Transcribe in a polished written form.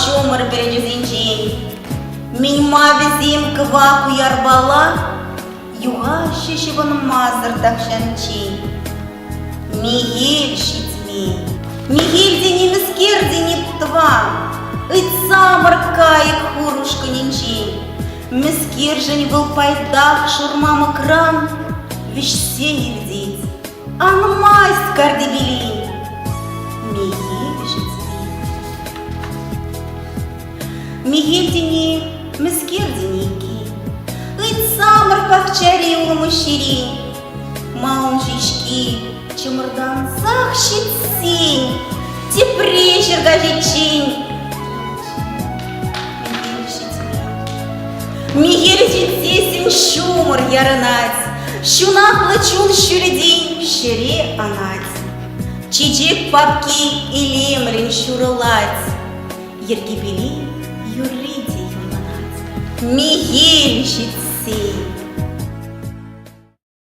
чумыр беренюзинчен. Миньма везим кваку ярбала, юга шишиван мазыр такшанчен. Мигель шитми, мигель дени мискер дени птва, ит самыр кайык хурушка нинчен. Мискер жень был пайдак шурмама кран, вещь сеер деть, анмайс кардебелин. Мигель дени, мискер деники, ит самыр пахчари улымы шири, маун жички, чымырдан сах щитсень, тепре жиргажичень. Мигель житсесін шумыр ярынать, шунақ лычун шүрдень шире анать. Чичек папки илемрен шурылать, ергебели юрриде юрманать. Мигель житсень.